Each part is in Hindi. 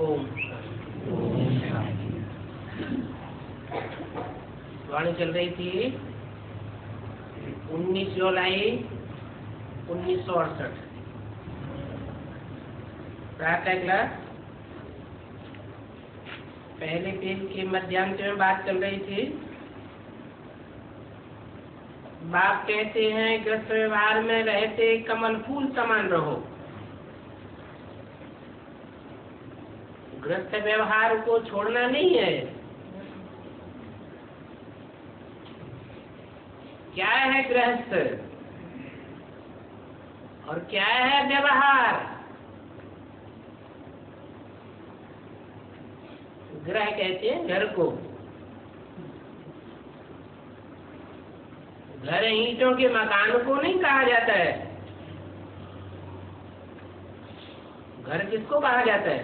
ओम। वाणी चल रही थी 19 जुलाई 1968 प्रातः क्लास पहले पेज के मध्यांश में बात चल रही थी। बाप कहते हैं ग्रस्त व्यवहार में रहते कमल फूल समान रहो। ग्रस्त व्यवहार को छोड़ना नहीं है। क्या है गृहस्थ और क्या है व्यवहार? ग्रह कहते हैं घर को। घर ईंटों के मकान को नहीं कहा जाता है। घर किसको कहा जाता है?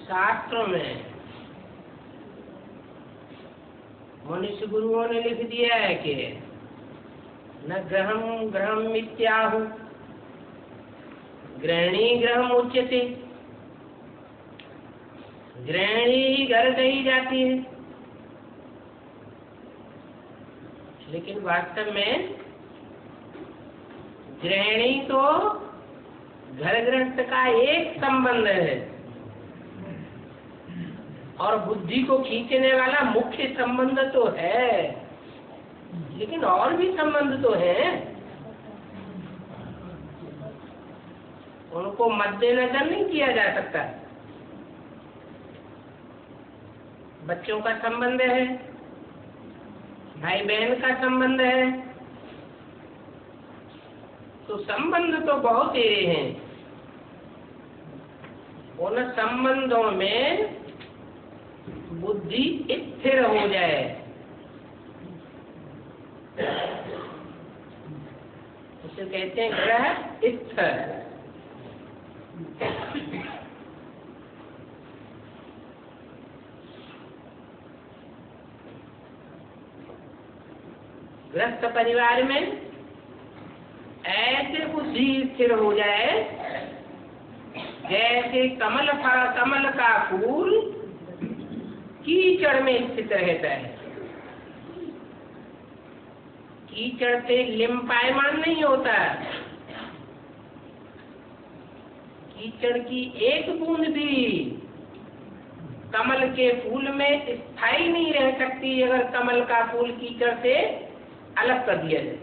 शास्त्रों में मनुष्य गुरुओं ने लिख दिया है कि न ग्रहम ग्रहम मिथ्याहु गृहिणी ग्रहम उच्यते। गृहिणी ही घर कही जाती है, लेकिन वास्तव में गृहिणी तो घर गृहस्थ का एक संबंध है और बुद्धि को खींचने वाला मुख्य संबंध तो है, लेकिन और भी संबंध तो है। उनको मद्देनजर नहीं किया जा सकता। बच्चों का संबंध है, भाई बहन का संबंध है, तो संबंध तो बहुत तेरे हैं। उन संबंधों में बुद्धि स्थिर हो जाए, उसे कहते हैं ग्रह स्थिर। ग्रस्त परिवार में ऐसे बुद्धि स्थिर हो जाए जैसे कमल का फूल कीचड़ में स्थित रहता है। कीचड़ से लिम्पायमान नहीं होता। कीचड़ की एक बूंद भी कमल के फूल में स्थायी नहीं रह सकती अगर कमल का फूल कीचड़ से अलग कर दिया जाए।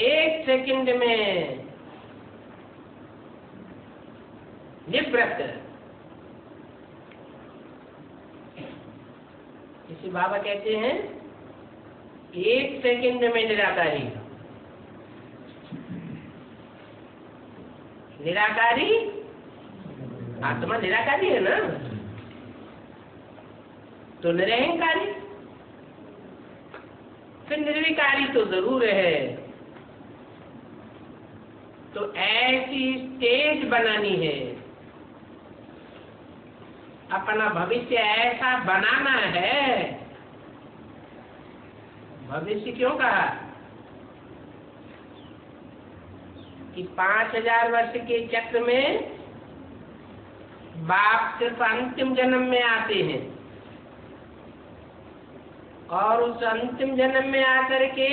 एक सेकंड में निवृत्त। किसी बाबा कहते हैं एक सेकंड में निराकारी। निराकारी आत्मा निराकारी है ना, तो निरहंकारी, फिर निर्विकारी तो जरूर है। तो ऐसी स्टेज बनानी है, अपना भविष्य ऐसा बनाना है। भविष्य क्यों कहा कि 5000 वर्ष के चक्र में बाप सिर्फ अंतिम जन्म में आते हैं और उस अंतिम जन्म में आकर के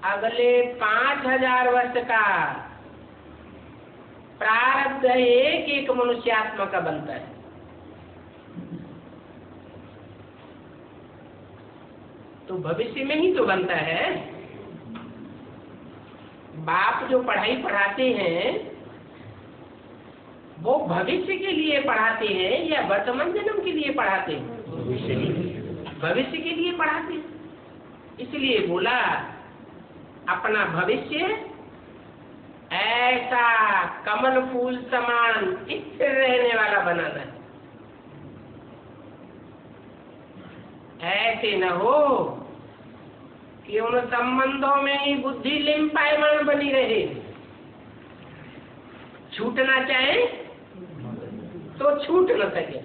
अगले 5000 वर्ष का प्रारब्ध एक एक मनुष्यात्मा का बनता है। तो भविष्य में ही तो बनता है। बाप जो पढ़ाई पढ़ाते हैं वो भविष्य के लिए पढ़ाते हैं या वर्तमान जन्म के लिए पढ़ाते हैं? भविष्य के लिए पढ़ाते हैं। इसलिए बोला अपना भविष्य ऐसा कमल फूल समान स्थिर रहने वाला बनाना है। ऐसे न हो कि उन संबंधों में ही बुद्धि लिम्पायमान बनी रहे। छूटना चाहे तो छूट न सके।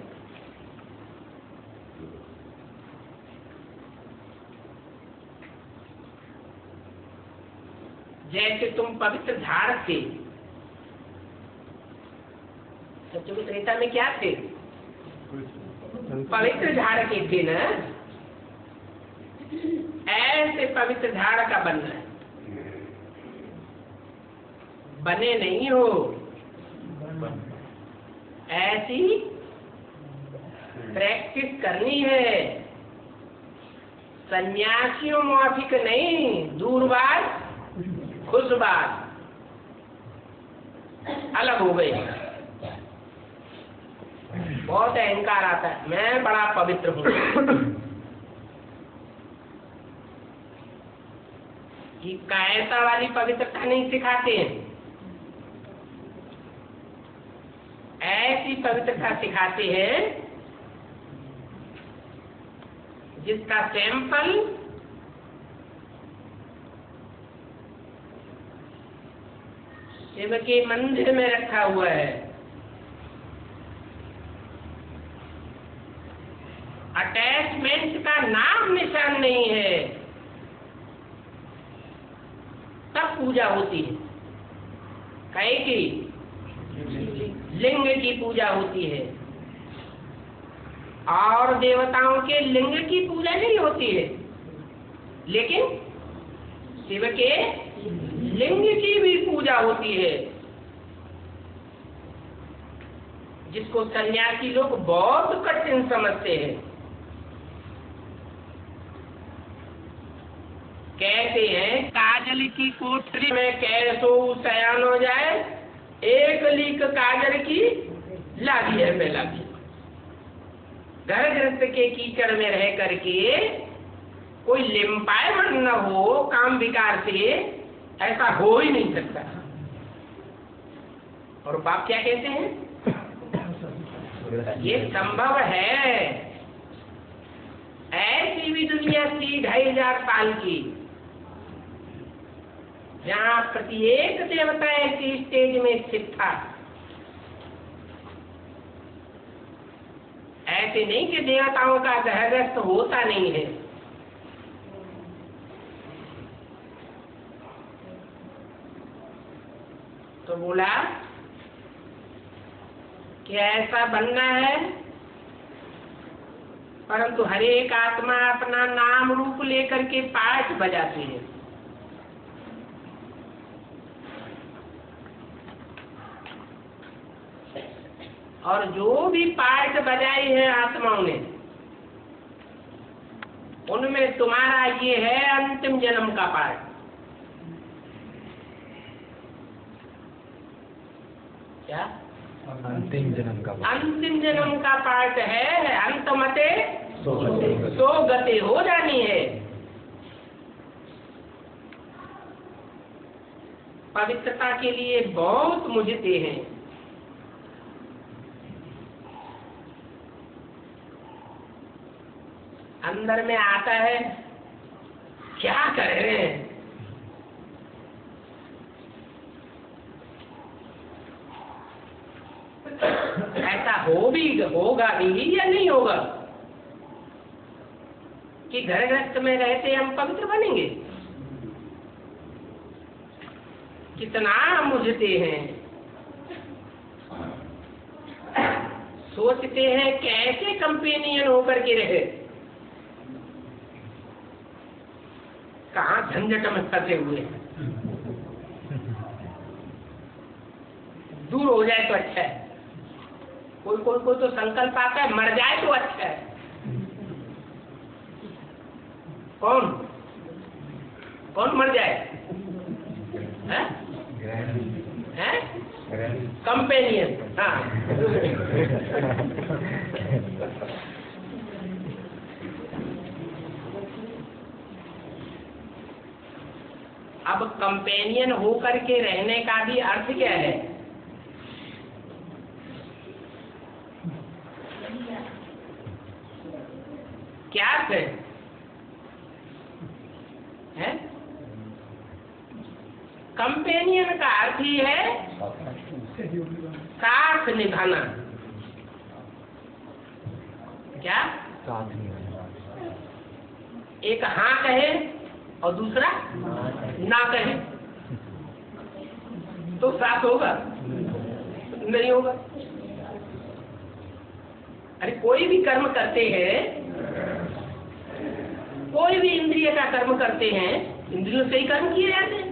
जैसे तुम पवित्र झाड़ थे, सत्ययुग त्रेता में क्या थे? पवित्र झाड़ के थे ना। ऐसे पवित्र झाड़ का बनना है, बने नहीं हो। ऐसी प्रैक्टिस करनी है। सन्यासियों माफिक नहीं, दूरबाज खुशबाज अलग हो गए। बहुत अहंकार आता है, मैं बड़ा पवित्र हूँ। ये कायरता वाली पवित्रता नहीं सिखाते हैं, ऐसी पवित्रता सिखाते हैं जिसका सैंपल शिव के मंदिर में रखा हुआ है। अटैचमेंट का नाम निशान नहीं है, तब पूजा होती है। कहे की लिंग की पूजा होती है, और देवताओं के लिंग की पूजा नहीं होती है, लेकिन शिव के लिंग की भी पूजा होती है, जिसको सन्यासी लोग बहुत कठिन समझते हैं। कहते हैं काजल की कोठरी में कैसो शयन हो जाए, एक लीक काजल की लागी है पहला की। घर गृहस्थ के कीचड़ में रह करके कोई लिम्पायन न हो काम विकार से, ऐसा हो ही नहीं सकता। और बाप क्या कहते हैं? ये संभव है। ऐसी भी दुनिया थी 2500 साल की, जहाँ प्रत्येक देवता ऐसी स्टेज में स्थित था। ऐसे नहीं कि देवताओं का ग्रहस्थ होता नहीं है। तो बोला कि ऐसा बनना है, परंतु हर एक आत्मा अपना नाम रूप लेकर के पाठ बजाती है। और जो भी पाठ बजाई है आत्माओं ने, उनमें तुम्हारा ये है अंतिम जन्म का पाठ। क्या? अंतिम जन्म का पाठ। अंतिम जन्म का पाठ है। अंतमते सो गति हो जानी है। पवित्रता के लिए बहुत मुझते हैं। अंदर में आता है, क्या करें? ऐसा होगा भी या नहीं होगा कि घर गृहस्थ में रहते हम पवित्र बनेंगे? कितना मुझते हैं, सोचते हैं कैसे कंपेनियन होकर के रहे, कहाँ झंझट में फंसे हुए। दूर हो जाए तो अच्छा है। कोई तो संकल्प आता है मर जाए तो अच्छा है। कौन मर जाए? हैं? कंपेनियन। हाँ। अब कंपेनियन होकर के रहने का भी अर्थ क्या है? क्या अर्थ है? कंपेनियन का अर्थ ही है साथ निभाना। क्या? साथ निभाना। एक हाँ कहे और दूसरा ना कहे। तो साथ होगा? नहीं होगा। अरे कोई भी कर्म करते हैं, कोई भी इंद्रिय का कर्म करते हैं, इंद्रियों से ही कर्म किए जाते हैं।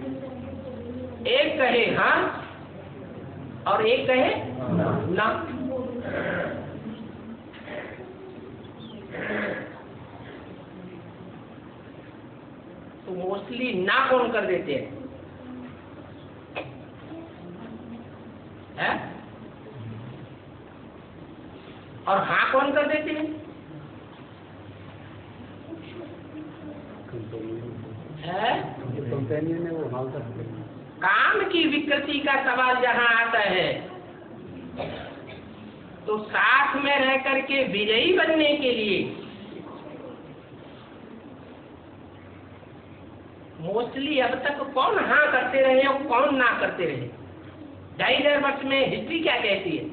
एक कहे हाँ और एक कहे ना। तो मोस्टली ना कौन कर देते हैं? है? और हाँ कौन कर देते हैं? है? काम की विकृति का सवाल जहां आता है तो साथ में रह करके विजयी बनने के लिए मोस्टली अब तक कौन हाँ करते रहे और कौन ना करते रहे? 2500 वर्ष में हिस्ट्री क्या कहती है?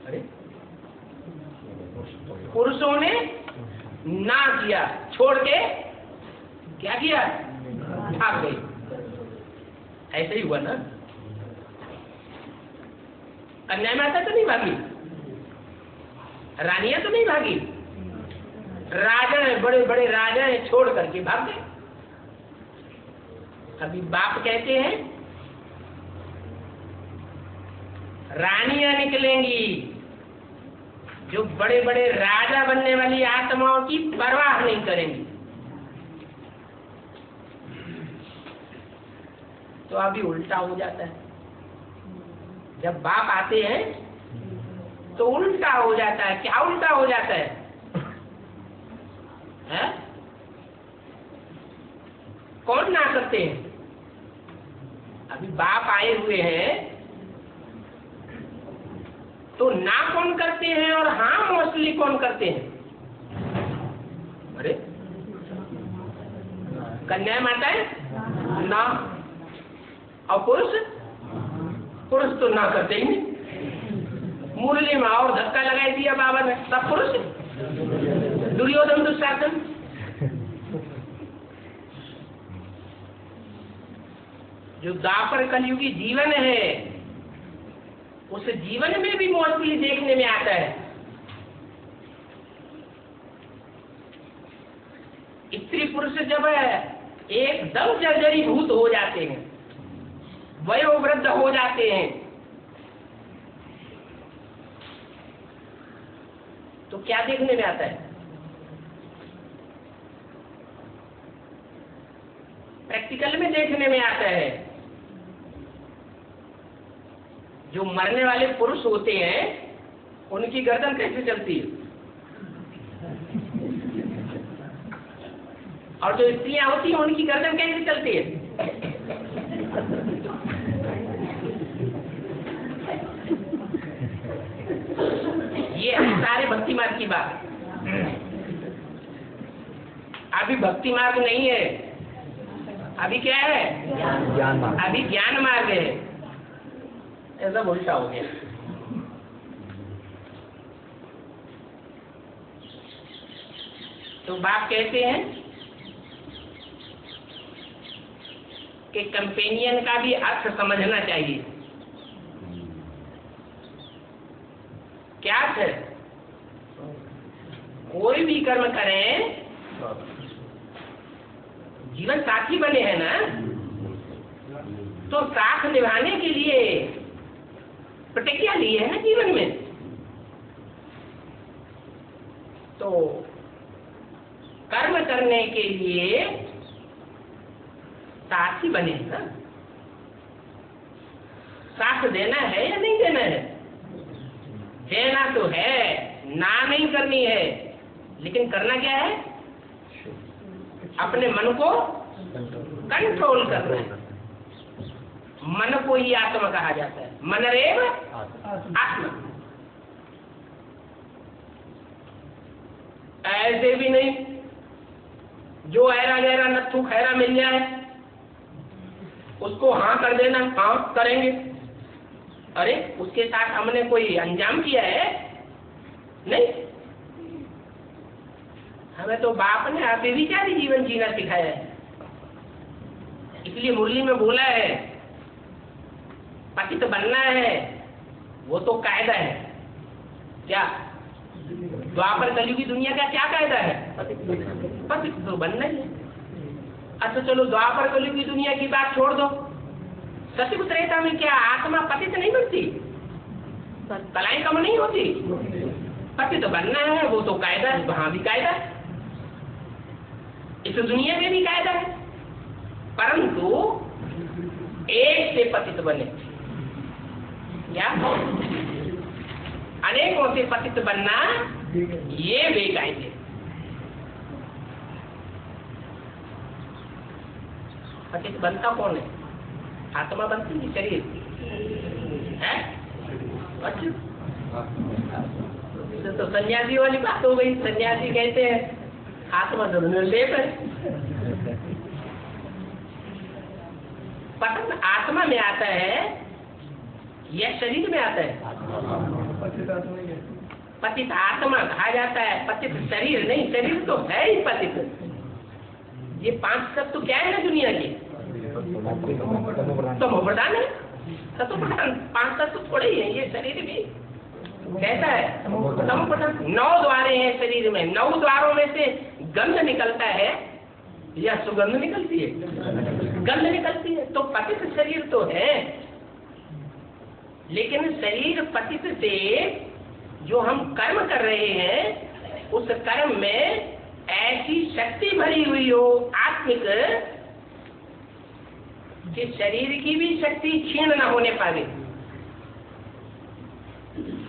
अरे पुरुषों ने ना किया, छोड़ के क्या किया? भाग गई। ऐसे ही हुआ ना? कन्या माता तो नहीं भागी, रानियां तो नहीं भागी, राजा है, बड़े बड़े राजा है, छोड़ करके भाग गए। अभी बाप कहते हैं रानियां निकलेंगी जो बड़े बड़े राजा बनने वाली आत्माओं की परवाह नहीं करेंगी। तो अभी उल्टा हो जाता है। जब बाप आते हैं तो उल्टा हो जाता है। क्या उल्टा हो जाता है? है? कौन ना करते हैं? अभी बाप आए हुए हैं तो ना कौन करते हैं और हाँ मोस्टली कौन करते हैं? अरे कन्या माता है ना, और पुरुष तो ना करते ही नहीं। मुरली में और धक्का लगाई दिया बाबा ने, सब पुरुष, दुर्योधन दुशासन। जो द्वापर कलयुगी जीवन है उस जीवन में भी मोस्टली देखने में आता है स्त्री पुरुष जब एकदम जर्जरीभूत हो जाते हैं, वयोवृद्ध हो जाते हैं, तो क्या देखने में आता है? प्रैक्टिकल में देखने में आता है जो मरने वाले पुरुष होते हैं उनकी गर्दन कैसे चलती है, और जो स्त्रियां होती हैं उनकी गर्दन कैसे चलती है। ये सारे भक्ति मार्ग की बात। अभी भक्ति मार्ग नहीं है, अभी क्या है? ज्ञान मार्ग। अभी ज्ञान मार्ग है। ऐसा उल्टा हो गया। तो बाप कहते हैं कि कंपेनियन का भी अर्थ समझना चाहिए। क्या अर्थ है? कोई भी कर्म करें, जीवन साथी बने हैं ना, तो साथ निभाने के लिए प्रतिज्ञा ली है ना जीवन में, तो कर्म करने के लिए साथी बने हैं ना। साथ देना है या नहीं देना है? देना तो है, ना नहीं करनी है, लेकिन करना क्या है? अपने मन को कंट्रोल करना है। मन को ही आत्मा कहा जाता है। मनरेव आत्मा। ऐसे भी नहीं जो ऐरा गहरा नत्थु खैरा मिल जाए उसको हाँ कर देना, हाँ करेंगे। अरे उसके साथ हमने कोई अंजाम किया है? नहीं। हमें तो बाप ने अव्यभिचारी जीवन जीना सिखाया है। इसलिए मुरली में बोला है पतित बनना है, वो तो कायदा है। क्या द्वापर कलयुग की दुनिया का क्या कायदा है? पतित तो बनना ही है। अच्छा चलो द्वापर कलयुग की दुनिया की बात छोड़ दो, सतयुग त्रेता में क्या आत्मा पतित नहीं बनती? कलाएं कम नहीं होती? पतित बनना है, वो तो कायदा है, वहां भी कायदा है, इस दुनिया में भी कायदा है। परंतु एक से पतित बने, क्या अनेकों से पतित बनना, ये बेकायदे। पतित बनता कौन है? आत्मा बनती है, शरीर है। अच्छा तो सन्यासी वाली बात हो गई। सन्यासी कहते हैं आत्मा तो निर्लेप है। पतन आत्मा में आता है या शरीर में आता है? पतित आत्मा कहा जाता है, पतित शरीर नहीं। शरीर तो है ही पतित। ये 5 तत्व क्या है ना दुनिया के? तमो प्रधान है, तत्व प्रधान। 5 तत्व थोड़े ही है, ये शरीर भी कैसा है? तमो प्रधान। 9 द्वारे हैं शरीर में, 9 द्वारों में से गंध निकलता है या सुगंध निकलती है? गंध निकलती है। तो पतित शरीर तो है, लेकिन शरीर पतित से जो हम कर्म कर रहे हैं, उस कर्म में ऐसी शक्ति भरी हुई हो आत्मिक कि शरीर की भी शक्ति क्षीण न होने पावे।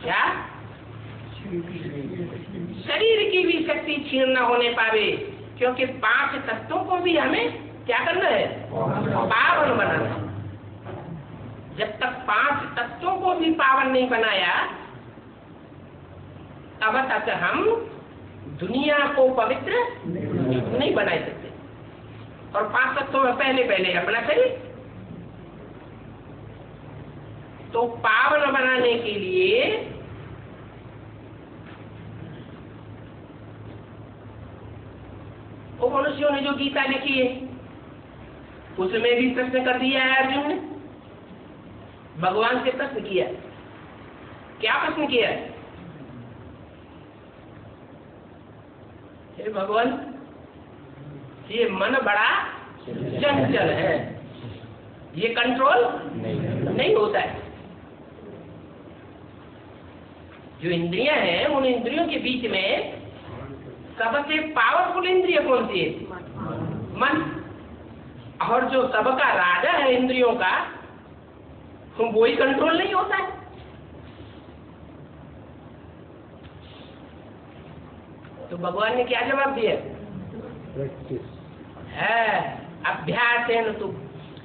क्या? शरीर की भी शक्ति क्षीण न होने पावे, क्योंकि 5 तत्वों को भी हमें क्या करना है? पावन बनाना है। जब तक 5 तत्वों को भी पावन नहीं बनाया, तब तक हम दुनिया को पवित्र नहीं बना सकते। और 5 तत्वों में पहले अपना शरीर। तो पावन बनाने के लिए वो मनुष्यों ने जो गीता लिखी है, उसमें भी प्रश्न कर दिया है अर्जुन ने। भगवान से प्रश्न किया। क्या प्रश्न किया? हे भगवान, ये मन बड़ा चंचल है, ये कंट्रोल नहीं होता है। जो इंद्रियां हैं, उन इंद्रियों के बीच में सबसे पावरफुल इंद्रिय कौन सी है? मन। और जो सबका राजा है इंद्रियों का, वो ही कंट्रोल नहीं होता है। तो भगवान ने क्या जवाब दिया? है अभ्यासेन तु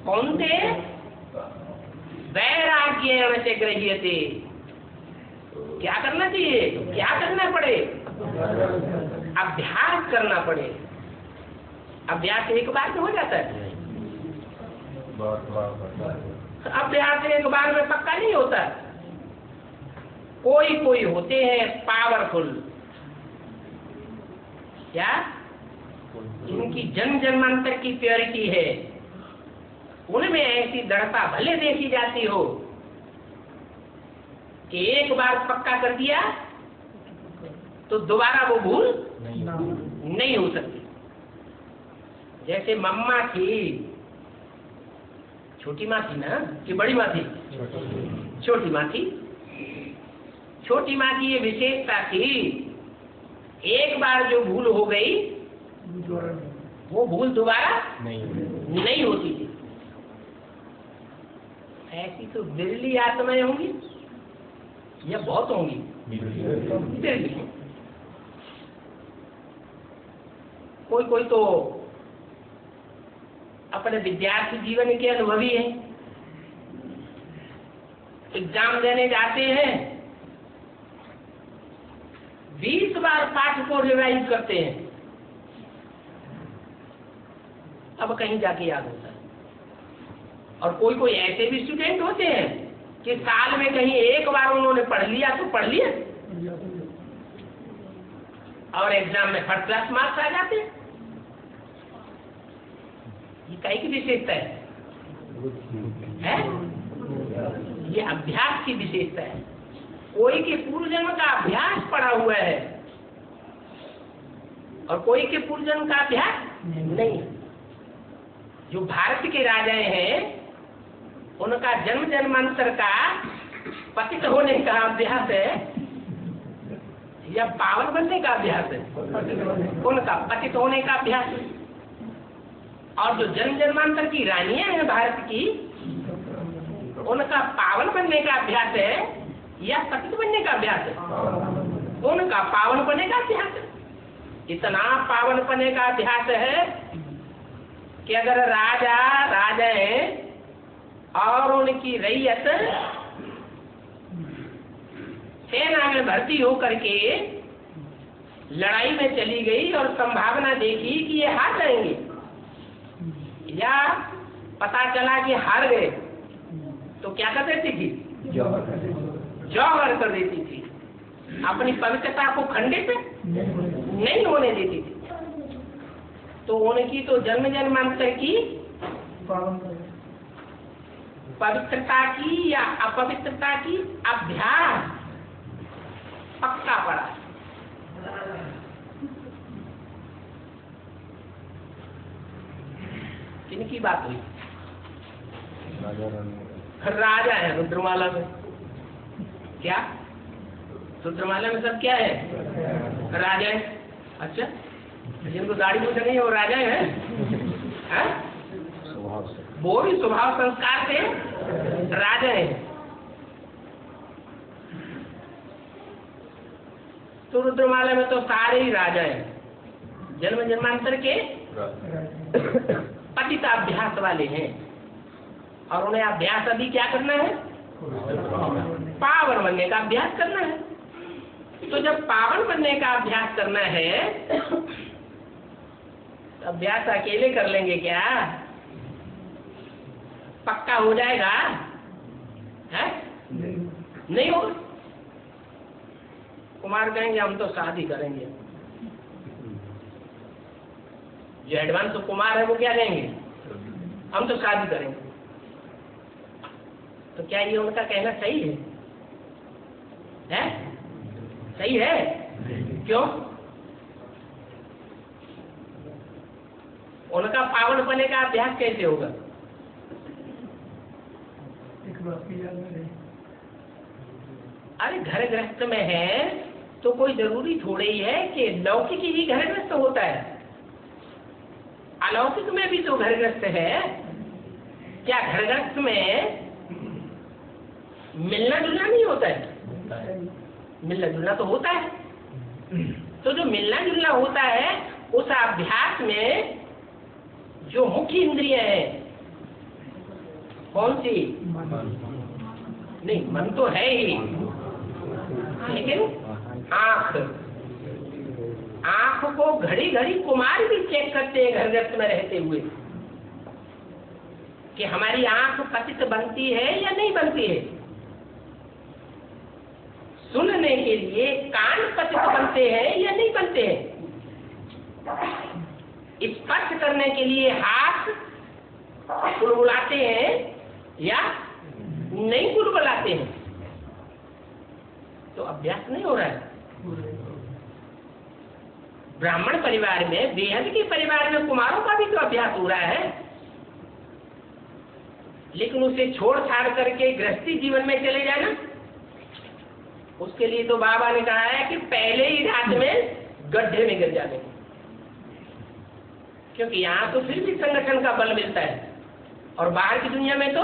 कौन्ते वैराग्येण च गृह्यते। क्या करना चाहिए? क्या करना पड़े? अभ्यास करना पड़े। अभ्यास एक बार में हो जाता है? अभ्यास एक बार में पक्का नहीं होता। कोई होते हैं पावरफुल, क्या जिनकी जन्म जन्मांतर की प्योरिटी है, उनमें ऐसी दृढ़ता भले देखी जाती हो कि एक बार पक्का कर दिया तो दोबारा वो भूल नहीं हो सकती। जैसे मम्मा थी, छोटी माँ थी ना कि बड़ी माँ थी? छोटी माँ थी। छोटी माँ की ये विशेषता थी, एक बार जो भूल हो गई वो भूल दोबारा नहीं होती थी। ऐसी तो बिरली आत्माएं होंगी या बहुत होंगी? बिरली। कोई तो अपने विद्यार्थी जीवन के अनुभवी हैं, एग्जाम देने जाते हैं, 20 बार पाठ को रिवाइज करते हैं, अब कहीं जाके याद होता है। और कोई ऐसे भी स्टूडेंट होते हैं कि साल में कहीं एक बार उन्होंने पढ़ लिया तो पढ़ लिया और एग्जाम में फर्स्ट क्लास मार्क्स आ जाते हैं। ये कहीं की विशेषता है? है? ये अभ्यास की विशेषता है। कोई के पूर्व जन्म का अभ्यास पड़ा हुआ है और कोई के पूर्व जन्म का अभ्यास नहीं। जो भारत के राजाएं हैं उनका जन्म जन्मांतर का पतित होने का अभ्यास है या पावन बनने का अभ्यास है? उनका पतित होने का अभ्यास है। और जो जन्म जन्मांतर की रानियां हैं भारत की, उनका पावन बनने का अभ्यास है या पतित बनने का अभ्यास है? उनका पावन बनने का अभ्यास है। इतना पावन बनने का अभ्यास है कि अगर राजा राजाएं और उनकी रैयत सेना में भर्ती होकर के लड़ाई में चली गई और संभावना देखी कि ये हार जाएंगे, या पता चला कि हार गए, तो क्या कर देती थी? जौहर कर देती थी। अपनी पवित्रता को खंडित नहीं होने देती थी। तो उनकी तो जन्म जन्मांतर की पवित्रता की या अपवित्रता की अभ्यास पक्का पड़ा। किनकी बात हुई? राजा है रुद्रमाला में। क्या रुद्रमाला में सब क्या है? राजा है। अच्छा, जिनको दाढ़ी मूछ नहीं है वो राजा है? वो भी स्वभाव संस्कार से राजा है। तो रुद्रमाला में तो सारे ही राजा हैं, जन्म जन्मांतर के पतिताभ्यास वाले हैं। और उन्हें अभ्यास अभी क्या करना है? पावन बनने का अभ्यास करना है। तो जब पावन बनने का अभ्यास करना है, तो अभ्यास अकेले कर लेंगे क्या? पक्का हो जाएगा? है? नहीं होगा। कुमार कहेंगे हम तो शादी करेंगे। जो एडवांस तो कुमार है वो क्या कहेंगे? हम तो शादी करेंगे। तो क्या ये उनका कहना सही है? है? सही है? क्यों? उनका पावन बनने का अभ्यास कैसे होगा? अरे घर गृहस्थ में है तो कोई जरूरी थोड़े ही है कि लौकिक ही घर गृहस्थ होता है। अलौकिक में भी तो घर गृहस्थ है। क्या घर गृहस्थ में मिलना जुलना नहीं होता है? मिलना जुलना तो होता है। तो जो मिलना जुलना होता है उस अभ्यास में जो मुख्य इंद्रिय है कौन सी? नहीं, मन तो है ही, लेकिन आंख को घड़ी घड़ी कुमार भी चेक करते हैं घर गृहस्थ में रहते हुए कि हमारी आंख पतित बनती है या नहीं बनती है। सुनने के लिए कान पतित बनते हैं या नहीं बनते हैं। स्पर्श करने के लिए हाथ गुलगुलाते हैं या नहीं गुलगुलाते हैं। तो अभ्यास नहीं हो रहा है। ब्राह्मण परिवार में, बेहद के परिवार में कुमारों का भी तो अभ्यास हो रहा है, लेकिन उसे छोड़ छाड़ करके गृहस्थी जीवन में चले जाना, उसके लिए तो बाबा ने कहा है कि पहले ही रात में गड्ढे में गिर जाने, क्योंकि यहाँ तो फिर भी संगठन का बल मिलता है और बाहर की दुनिया में तो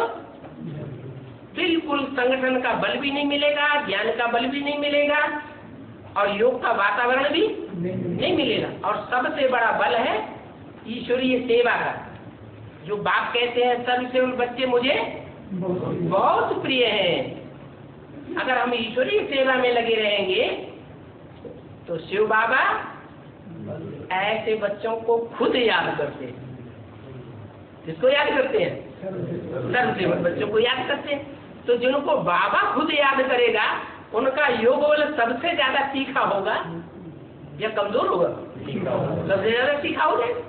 बिल्कुल संगठन का बल भी नहीं मिलेगा, ज्ञान का बल भी नहीं मिलेगा और योग का वातावरण भी नहीं मिलेगा। और सबसे बड़ा बल है ईश्वरीय सेवा का। जो बाप कहते हैं सबसे उन बच्चे मुझे बहुत प्रिय हैं। अगर हम ईश्वरीय सेवा में लगे रहेंगे तो शिव बाबा ऐसे बच्चों को खुद याद करते हैं। किसको याद करते हैं? सर्वसेवक बच्चों को याद करते हैं। तो जिनको बाबा खुद याद करेगा उनका योग बल सबसे ज्यादा तीखा होगा या कमजोर होगा? सबसे ज्यादा तीखा हो जाएगा।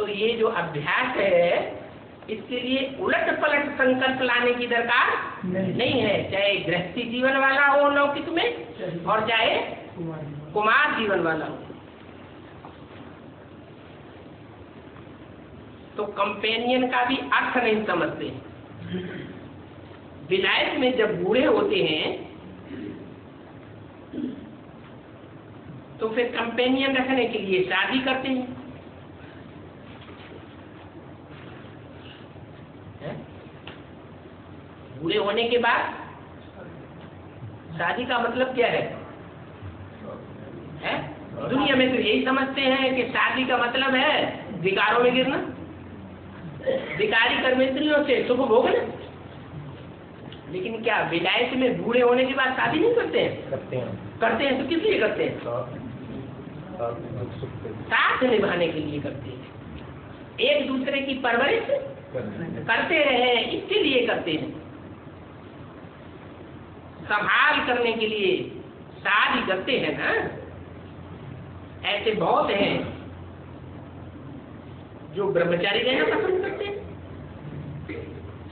तो ये जो अभ्यास है इसके लिए उलट पलट संकल्प लाने की दरकार नहीं है, चाहे गृहस्थी जीवन वाला हो लौकिक में और चाहे कुमार जीवन वाला हो। तो कंपेनियन का भी अर्थ नहीं समझते। विलायत में जब बूढ़े होते हैं तो फिर कंपेनियन रखने के लिए शादी करते हैं। बूढ़े होने के बाद शादी का मतलब क्या है? दुनिया में तो यही समझते हैं कि शादी का मतलब है विकारों में गिरना, विकारी कर्मेंद्रियों से सुख भोगना। लेकिन क्या विलायत में बूढ़े होने के बाद शादी नहीं करते हैं? करते हैं तो किस लिए करते हैं? साथ निभाने के लिए करते हैं, एक दूसरे की परवरिश करते रहे इसके लिए करते हैं, संभाल करने के लिए शादी करते हैं ना। ऐसे बहुत हैं जो ब्रह्मचारी रहना पसंद करते हैं,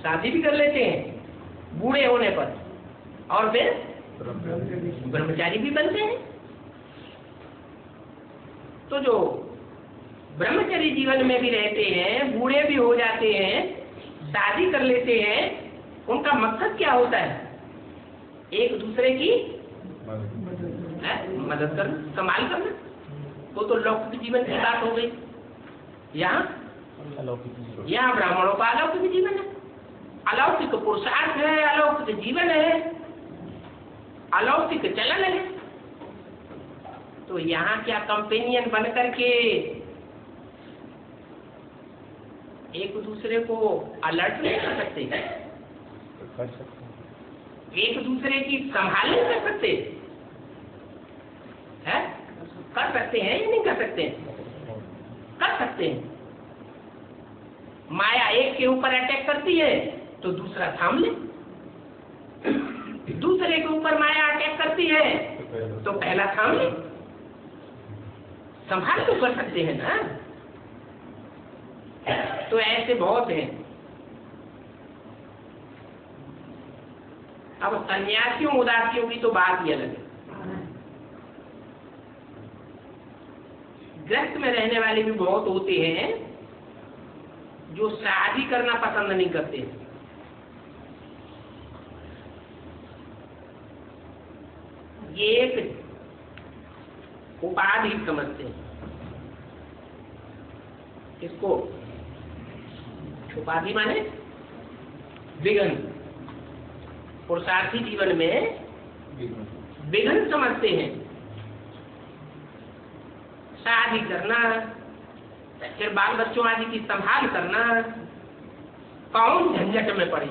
शादी भी कर लेते हैं बूढ़े होने पर और फिर ब्रह्मचारी भी बनते हैं। तो जो ब्रह्मचारी जीवन में भी रहते हैं, बूढ़े भी हो जाते हैं, शादी कर लेते हैं, उनका मकसद क्या होता है? एक दूसरे की मदद करना, संभाल करना। वो तो लौकिक जीवन की बात हो गई। यहाँ ब्राह्मणों का अलौकिक जीवन है, अलौकिक पुरुषार्थ है, अलौकिक जीवन है, अलौकिक चलन है। तो यहाँ क्या कंपेनियन बन करके एक दूसरे को अलर्ट नहीं कर सकते? एक दूसरे की संभाल नहीं कर सकते? है? कर सकते हैं या नहीं कर सकते? कर सकते हैं। माया एक के ऊपर अटैक करती है तो दूसरा थाम ले, दूसरे के ऊपर माया अटैक करती है तो पहला थाम ले। संभाल तो कर सकते हैं ना। तो ऐसे बहुत हैं। अब सन्यासियों उदासियों की तो बात ही अलग है। गृहस्थ में रहने वाले भी बहुत होते हैं जो शादी करना पसंद नहीं करते। ये एक उपाधि समझते हैं इसको। उपाधि माने विघ्न, पुरुषार्थी जीवन में विघ्न समझते हैं। शादी करना, फिर बाल बच्चों आदि की संभाल करना, कौन झंझट में पड़े।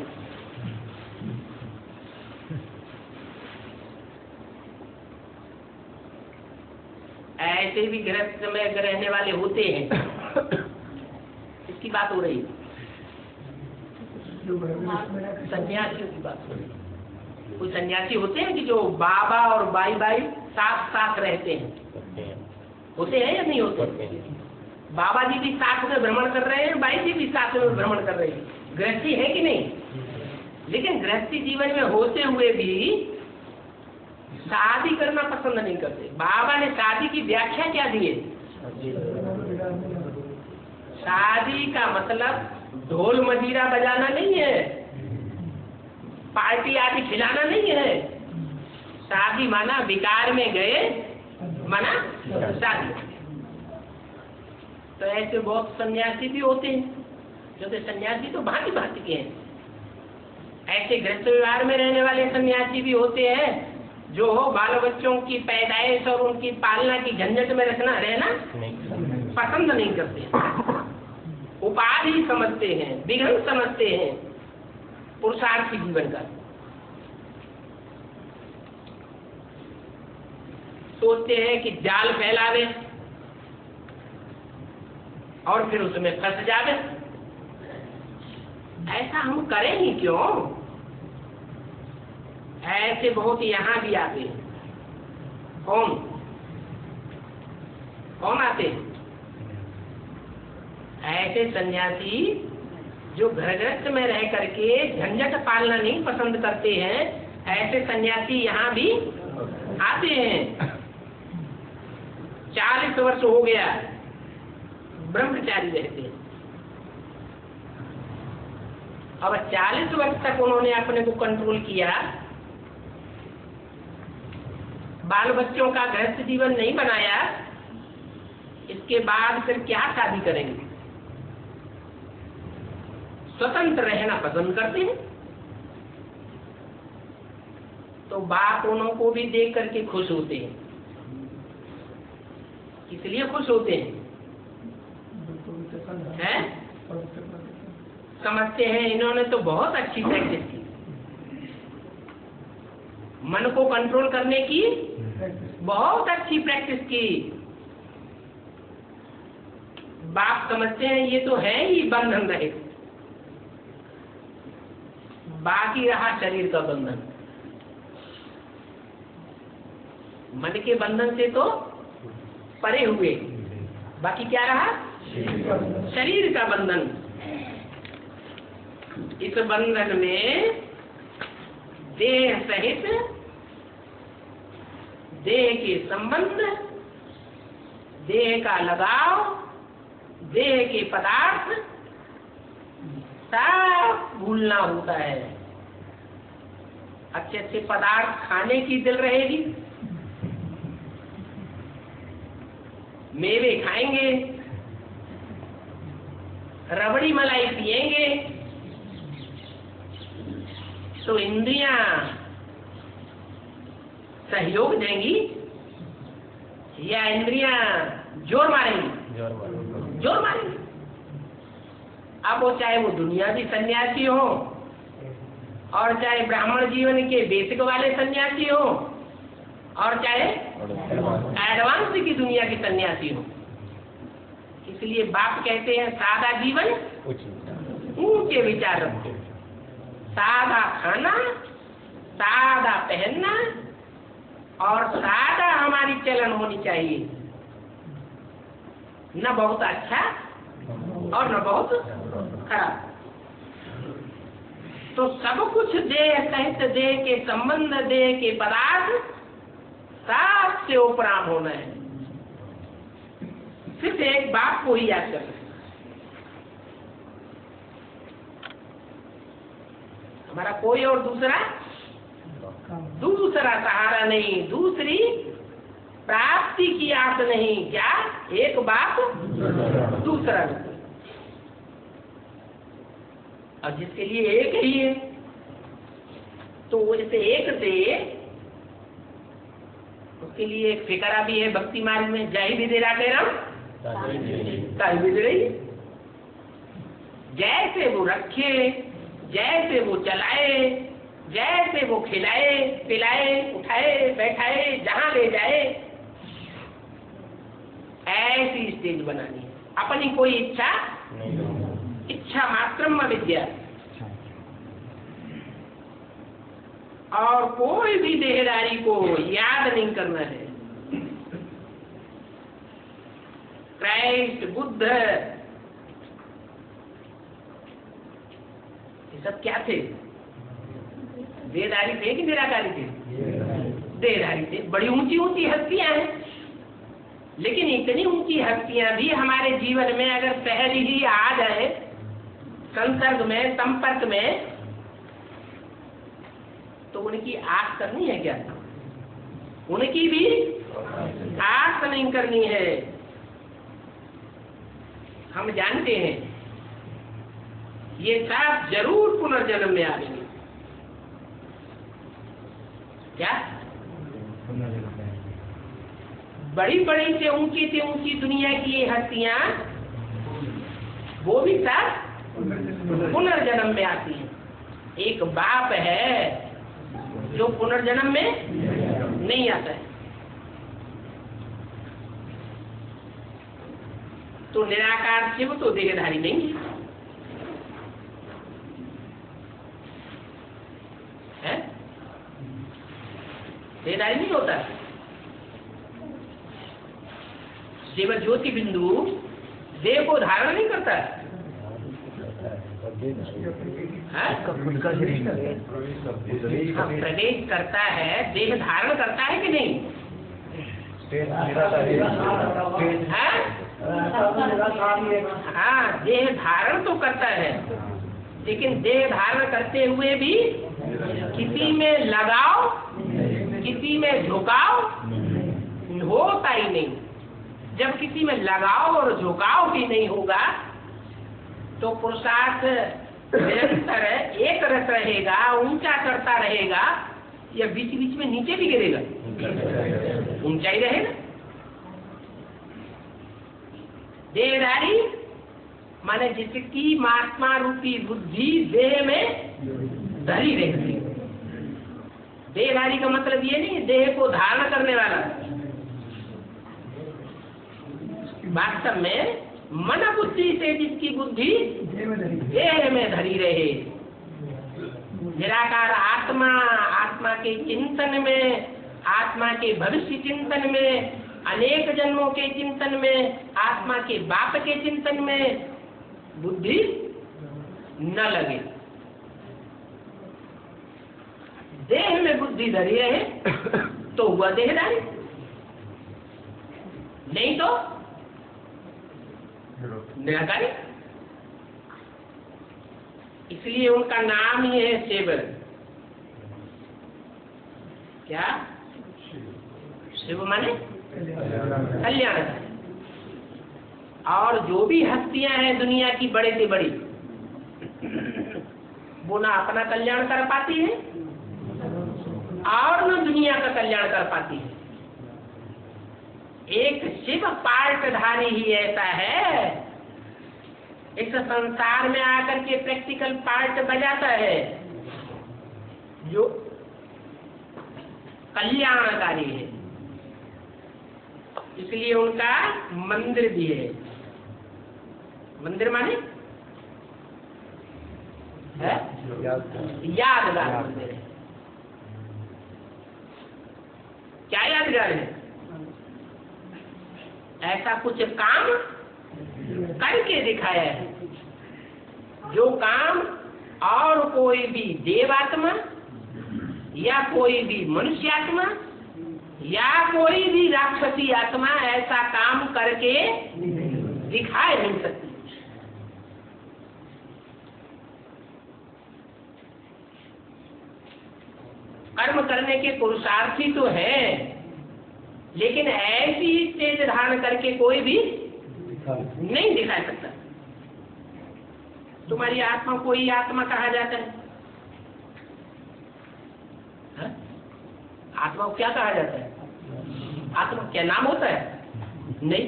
ऐसे भी गृहस्थ में रहने वाले होते हैं। इसकी बात हो रही है, सन्यासियों की बात हो रही है। कोई सन्यासी होते हैं कि जो बाबा और बाई बाई साथ साथ रहते हैं, होते हैं या नहीं होते? बाबा जी भी साथ में भ्रमण कर रहे हैं, बाई जी भी साथ में भ्रमण कर रहे हैं। गृहस्थी है कि नहीं? लेकिन गृहस्थी जीवन में होते हुए भी शादी करना पसंद नहीं करते। बाबा ने शादी की व्याख्या क्या दी है? शादी का मतलब ढोल मजीरा बजाना नहीं है, पार्टी आदि खिलाना नहीं है। शादी माना विकार में गए, माना शादी। तो ऐसे बहुत सन्यासी भी होते हैं, जो कि सन्यासी तो भांति भांति के हैं। ऐसे गृहस्थ व्यवहार में रहने वाले सन्यासी भी होते हैं जो बाल बच्चों की पैदाइश और उनकी पालना की झंझट में रहना पसंद नहीं करते। उपाधि समझते हैं, विघ्न समझते हैं पुरुषार्थी जीवन का। सोचते हैं कि जाल फैलावे और फिर उसमें फंस जावे। ऐसा हम करें ही क्यों? ऐसे बहुत यहाँ भी आते हैं। कौन आते हैं? ऐसे सन्यासी जो घर गृहस्थ में रह करके झंझट पालना नहीं पसंद करते हैं, ऐसे सन्यासी यहाँ भी आते हैं। 40 वर्ष हो गया ब्रह्मचारी रहते हैं। अब 40 वर्ष तक उन्होंने अपने को कंट्रोल किया, बाल बच्चों का गृहस्थ जीवन नहीं बनाया, इसके बाद फिर क्या शादी करेंगे? स्वतंत्र रहना पसंद करते हैं। तो बाप उन्हों को भी देख करके खुश होते हैं। इसलिए खुश होते हैं? समझते हैं इन्होंने तो बहुत अच्छी प्रैक्टिस की, मन को कंट्रोल करने की बहुत अच्छी प्रैक्टिस की। बाप समझते हैं ये तो है ही बंधन रहित, बाकी रहा शरीर का बंधन। मन के बंधन से तो परे हुए, बाकी क्या रहा? शरीर का बंधन। इस बंधन में देह सहित देह के संबंध, देह का लगाव, देह के पदार्थ सब भूलना होता है। अच्छे अच्छे पदार्थ खाने की दिल रहेगी, मेवे खाएंगे, रबड़ी मलाई पिएंगे, तो इंद्रियां सहयोग देंगी या इंद्रियां जोर मारेंगी? जोर मारेंगी। अब वो चाहे वो दुनियावी सन्यासी हो और चाहे ब्राह्मण जीवन के बेसिक वाले सन्यासी हो और चाहे एडवांस की दुनिया के सन्यासी हो। इसलिए बाप कहते हैं सादा जीवन ऊंचे विचार रखो, सादा खाना, सादा पहनना और सादा हमारी चलन होनी चाहिए, न बहुत अच्छा और न बहुत खराब। तो सब कुछ देह सहित देह के संबंध, देह के पदार्थ साफ से उपराम होना है। सिर्फ एक बाप को ही याद करना है। हमारा कोई और दूसरा सहारा नहीं, दूसरी प्राप्ति की आस नहीं। क्या? एक बाप दूसरा नहीं। और जिसके लिए एक ही है, तो इसे एक से उसके लिए एक फिकरा भी है भक्ति मार्ग में, जय भी दे रहा भी दे रही। जैसे वो रखे, जैसे वो चलाए, जैसे वो खिलाए पिलाए, उठाए बैठाए, जहां ले जाए, ऐसी स्टेज बनानी है। अपनी कोई इच्छा इच्छा मात्रम विद्या, और कोई भी देहदारी को याद नहीं करना है। क्राइस्ट, बुद्ध, ये सब क्या थे? देहधारी थे कि निराकारी थे? देहधारी थे। बड़ी ऊंची ऊंची हस्तियां हैं, लेकिन इतनी ऊंची हस्तियां भी हमारे जीवन में अगर पहले ही आ जाए संसर्ग में, संपर्क में, तो उनकी आस करनी है क्या? उनकी भी आस नहीं करनी है। हम जानते हैं ये सब जरूर पुनर्जन्म में आएंगे। क्या? बड़ी बड़ी से ऊंची दुनिया की ये हस्तियां, वो भी सब पुनर्जन्म में आती है। एक बाप है जो पुनर्जन्म में नहीं आता है। तो निराकार शिव तो देहधारी नहीं है, देहधारी नहीं होता। शिव ज्योति बिंदु देह को धारण नहीं करता है? प्रवेश करता है, देह धारण करता है कि नहीं? हाँ, देह धारण तो करता है, लेकिन देह धारण करते हुए भी किसी में लगाव, किसी में झुकाव होता ही नहीं। जब किसी में लगाव और झुकाव भी नहीं होगा तो पुरुषार्थ निरंतर एक रस रहेगा, ऊंचा चढ़ता रहेगा, या बीच बीच में नीचे भी गिरेगा? ऊंचा ही रहेगा। देहधारी माने जिसकी महात्मा रूपी बुद्धि देह में धरी रहती है। देहधारी का मतलब ये नहीं देह को धारण करने वाला, वास्तव में मन बुद्धि से जिसकी बुद्धि देह में धरी रहे। निराकार आत्मा, आत्मा के चिंतन में, आत्मा के भविष्य चिंतन में, अनेक जन्मों के चिंतन में, आत्मा के बाप के चिंतन में बुद्धि न लगे। देह में बुद्धि धरी रहे तो हुआ देहधारी, नहीं तो निराकारी। इसलिए उनका नाम ही है शिव। क्या? शिव माने कल्याणकारी। और जो भी हस्तियां हैं दुनिया की बड़े से बड़ी, वो ना अपना कल्याण कर पाती है और न दुनिया का कल्याण कर पाती है। एक शिव पार्टधारी ही ऐसा है, इस संसार में आकर के प्रैक्टिकल पार्ट बजाता है, जो कल्याणकारी है। इसलिए उनका मंदिर भी है। मंदिर माने है यादगार मंदिर है। क्या यादगार है? ऐसा कुछ काम करके दिखाया है, जो काम और कोई भी देवात्मा या कोई भी मनुष्य आत्मा या कोई भी राक्षसी आत्मा ऐसा काम करके दिखाए नहीं सकती। कर्म करने के पुरुषार्थी तो है, लेकिन ऐसी स्टेज धारण करके कोई भी नहीं दिखा सकता। तुम्हारी आत्मा को ही आत्मा कहा जाता है? आत्मा को क्या कहा जाता है? आत्मा क्या नाम होता है? नहीं,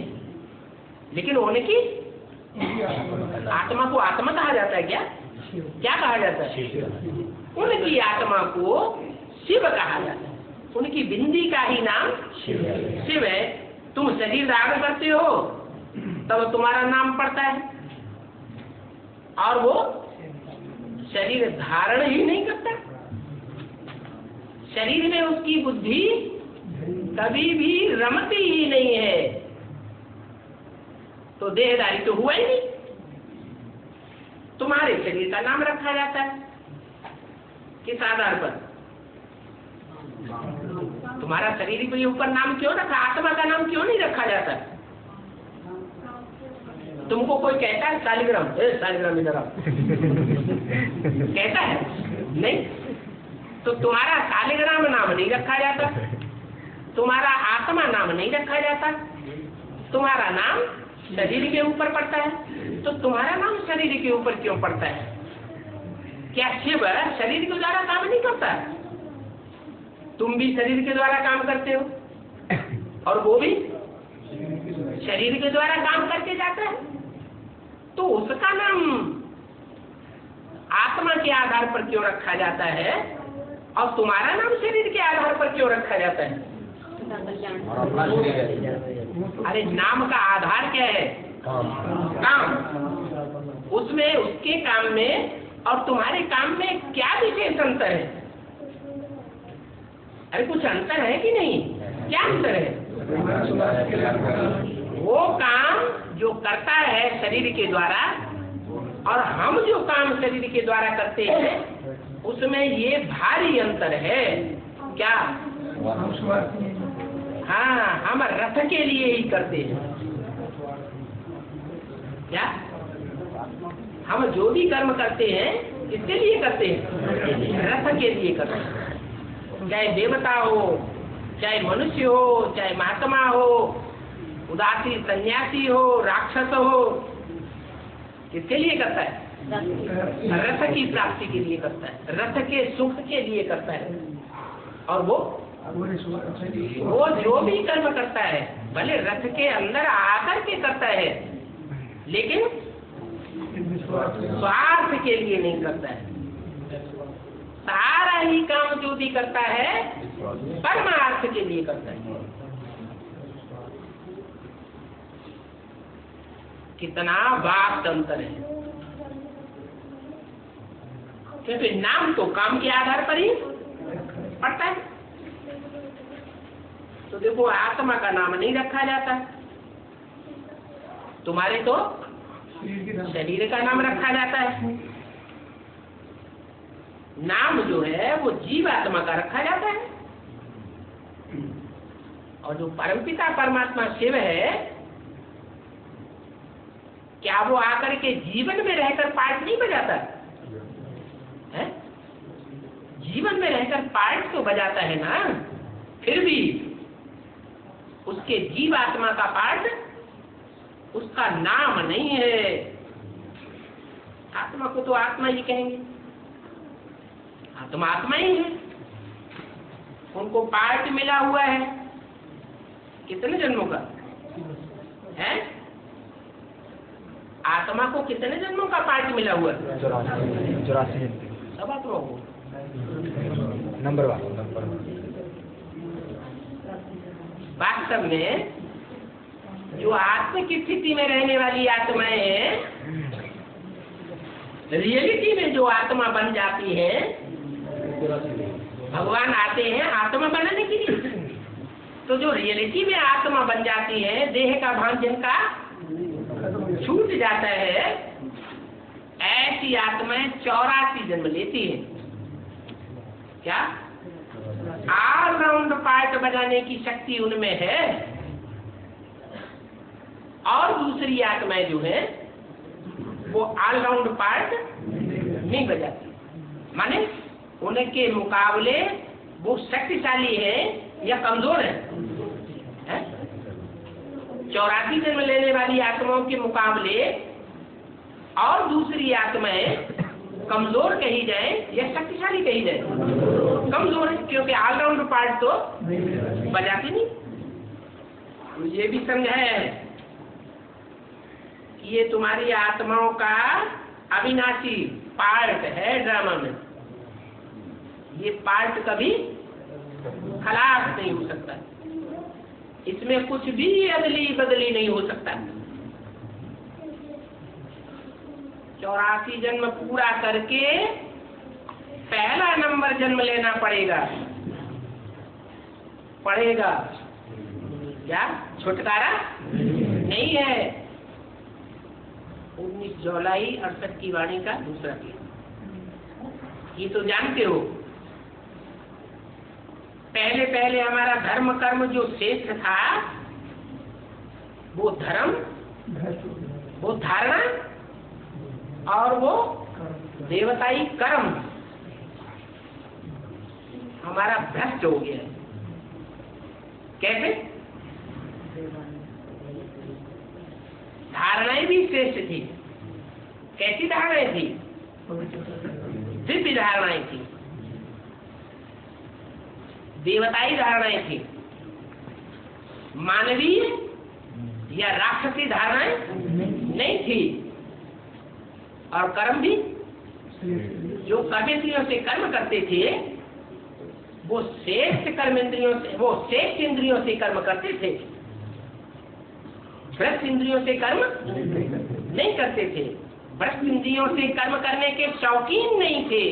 लेकिन होने की आत्मा को आत्मा कहा जाता है। क्या क्या कहा जाता है? उनकी आत्मा को शिव कहा जाता है। उनकी बिंदी का ही नाम शिव है। तुम शरीर धारण करते हो तब तुम्हारा नाम पड़ता है, और वो शरीर धारण ही नहीं करता। शरीर में उसकी बुद्धि कभी भी रमती ही नहीं है, तो देहधारी तो हुआ ही नहीं। तुम्हारे शरीर का नाम रखा जाता है किस आधार पर? तुम्हारा शरीर के ऊपर नाम क्यों रखा? आत्मा का नाम क्यों नहीं रखा जाता? तुमको कोई कहता है शालिग्राम, शालिग्राम इधर आओ कहता है? नहीं। तो तुम्हारा शालिग्राम नाम नहीं रखा जाता, तुम्हारा आत्मा नाम नहीं रखा जाता, तुम्हारा नाम शरीर के ऊपर पड़ता है। तो तुम्हारा नाम शरीर के ऊपर क्यों पड़ता है? क्या शिव शरीर के द्वारा काम नहीं करता? तुम भी शरीर के द्वारा काम करते हो और वो भी शरीर के द्वारा काम करके जाता है, तो उसका नाम आत्मा के आधार पर क्यों रखा जाता है और तुम्हारा नाम शरीर के आधार पर क्यों रखा जाता है? अरे नाम का आधार क्या है? काम। उसमें उसके काम में और तुम्हारे काम में क्या विशेष अंतर है? अरे कुछ अंतर है कि नहीं? क्या अंतर है? वो काम जो करता है शरीर के द्वारा और हम जो काम शरीर के द्वारा करते हैं उसमें ये भारी अंतर है। क्या? हाँ, हम रथ के लिए ही करते हैं। क्या? हम जो भी कर्म करते हैं किसके लिए करते हैं? रथ के लिए करते हैं। चाहे देवता हो, चाहे मनुष्य हो, चाहे महात्मा हो, उदासी सन्यासी हो, राक्षस हो, किसके लिए करता है? रथ की प्राप्ति के लिए करता है, रथ के सुख के लिए करता है। और वो जो भी कर्म करता है भले रथ के अंदर आकर के करता है, लेकिन स्वार्थ के लिए नहीं करता है। सारा ही काम जो भी करता है परमार्थ के लिए करता है। कितना वास्ट अंतर है। क्योंकि नाम तो काम के आधार पर ही पड़ता है। तो देखो, आत्मा का नाम नहीं रखा जाता, तुम्हारे तो शरीर का नाम रखा जाता है। नाम जो है वो जीवात्मा का रखा जाता है। और जो परमपिता परमात्मा शिव है, क्या वो आकर के जीवन में रहकर पार्ट नहीं बजाता है? जीवन में रहकर पार्ट तो बजाता है ना। फिर भी उसके जीवात्मा का पार्ट उसका नाम नहीं है। आत्मा को तो आत्मा ही कहेंगे, आत्मा आत्मा ही है। उनको पार्ट मिला हुआ है कितने जन्मों का है? आत्मा को कितने जन्मों का पार्ट मिला हुआ है? 84 सब आत्मा को नंबर। वास्तव में जो आत्म की स्थिति में रहने वाली आत्माएं हैं, रियलिटी में जो आत्मा बन जाती है, भगवान आते हैं आत्मा बनाने के लिए। तो जो रियलिटी में आत्मा बन जाती है, देह का भान जिनका छूट जाता है, ऐसी आत्माएं 84 जन्म लेती है। क्या? ऑलराउंड पार्ट बजाने की शक्ति उनमें है। और दूसरी आत्माएं जो है वो ऑलराउंड पार्ट नहीं बजाती, माने उनके मुकाबले वो शक्तिशाली है या कमजोर है? 84 जन्म लेने वाली आत्माओं के मुकाबले और दूसरी आत्माएं कमजोर कही जाए या शक्तिशाली कही जाए? कमजोर है, क्योंकि ऑलराउंड पार्ट तो बजाती नहीं। तो ये भी समझाया है कि ये तुम्हारी आत्माओं का अविनाशी पार्ट है ड्रामा में। ये पार्ट कभी खलास नहीं हो सकता, इसमें कुछ भी अदली बदली नहीं हो सकता। 84 जन्म पूरा करके पहला नंबर जन्म लेना पड़ेगा। क्या? छुटकारा नहीं है। 19 जुलाई 68 की वाणी का दूसरा पेज। ये तो जानते हो, पहले हमारा धर्म कर्म जो श्रेष्ठ था, वो धर्म, वो धारणा और वो देवताई कर्म हमारा भ्रष्ट हो गया। कैसे? धारणाएं भी श्रेष्ठ थी। कैसी धारणाएं थी? दिव्य धारणाएं थी, देवताई धारणाएं थी। मानवीय या राक्षसी धारणाएं नहीं थी। और कर्म भी, जो कर्मेंद्रियों से कर्म करते थे वो श्रेष्ठ कर्मेंद्रियों से, वो श्रेष्ठ इंद्रियों से कर्म करते थे, भ्रष्ट इंद्रियों से कर्म नहीं करते थे। भ्रष्ट इंद्रियों से कर्म करने के शौकीन नहीं थे,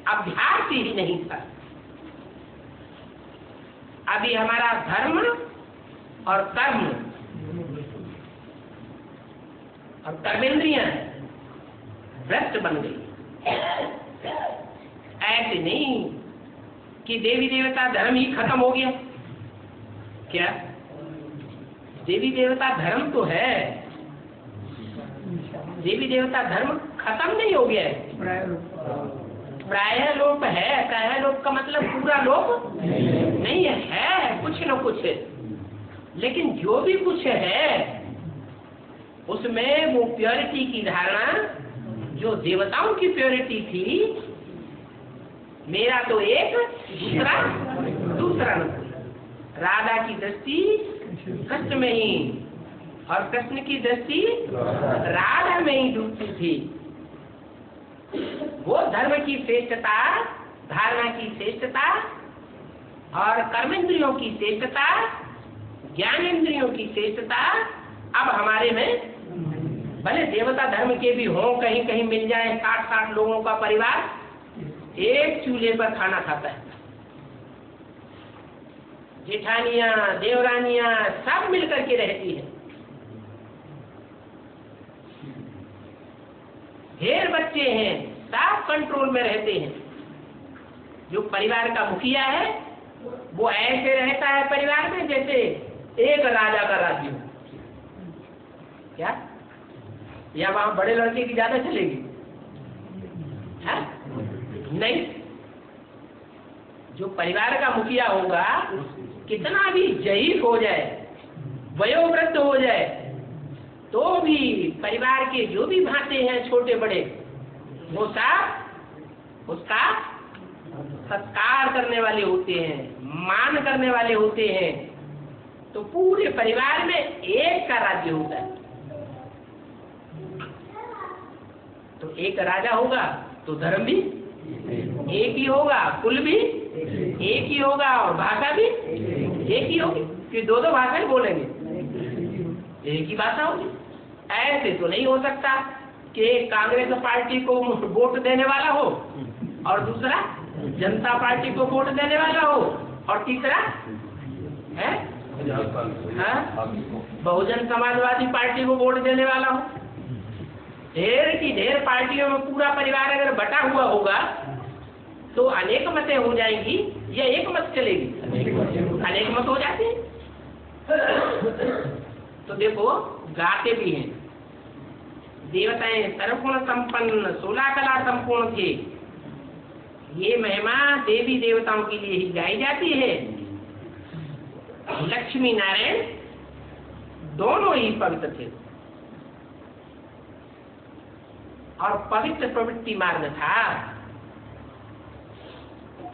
अभ्यास ही नहीं था। अभी हमारा धर्म और कर्म और कर्मेंद्रियां भ्रष्ट बन गई। ऐसे नहीं कि देवी देवता धर्म ही खत्म हो गया। क्या देवी देवता धर्म तो है, देवी देवता धर्म खत्म नहीं हो गया है, प्रायः लोप है। प्रायः लोप का मतलब पूरा लोप नहीं है, कुछ न कुछ है। लेकिन जो भी कुछ है उसमें वो प्योरिटी की धारणा, जो देवताओं की प्योरिटी थी, मेरा तो एक दूसरा न। राधा की दृष्टि कृष्ण में ही और कृष्ण की दृष्टि राधा में ही डूबती थी। वो धर्म की श्रेष्ठता, धारणा की श्रेष्ठता और कर्मेंद्रियों की श्रेष्ठता, ज्ञानेंद्रियों की श्रेष्ठता अब हमारे में, भले देवता धर्म के भी हों, कहीं कहीं मिल जाए 60-60 लोगों का परिवार एक चूल्हे पर खाना खाता है, जेठानियां देवरानियां सब मिलकर के रहती है, ढेर बच्चे हैं, सब कंट्रोल में रहते हैं। जो परिवार का मुखिया है वो ऐसे रहता है परिवार में जैसे एक राजा का राज्य हो। क्या या वहां बड़े लड़के की ज्यादा चलेगी? है? नहीं, जो परिवार का मुखिया होगा कितना भी जयीफ हो जाए, वयोवृद्ध हो जाए, तो भी परिवार के जो भी भाते हैं छोटे बड़े, वो सब उसका सत्कार करने वाले होते हैं, मान करने वाले होते हैं। तो पूरे परिवार में एक का राज्य होता है। तो एक राजा होगा तो धर्म भी एक ही होगा, कुल भी एक ही होगा और भाषा भी एक ही होगी। फिर दो भाषाएं बोलेंगे, एक ही भाषा होगी। ऐसे तो नहीं हो सकता कि कांग्रेस पार्टी को वोट देने वाला हो और दूसरा जनता पार्टी को वोट देने वाला हो और तीसरा है बहुजन समाजवादी पार्टी को वोट देने वाला हो। ढेर की ढेर पार्टियों में पूरा परिवार अगर बटा हुआ होगा तो अनेक मतें हो जाएंगी या एक मत चलेगी? अनेक मत हो जाते हैं। तो देखो गाते भी हैं, देवताएं सर्वगुण संपन्न 16 कला संपूर्ण थे। ये महिमा देवी देवताओं के लिए ही गाई जाती है। लक्ष्मी नारायण दोनों ही पवित्र थे और पवित्र प्रवृत्ति मार्ग था।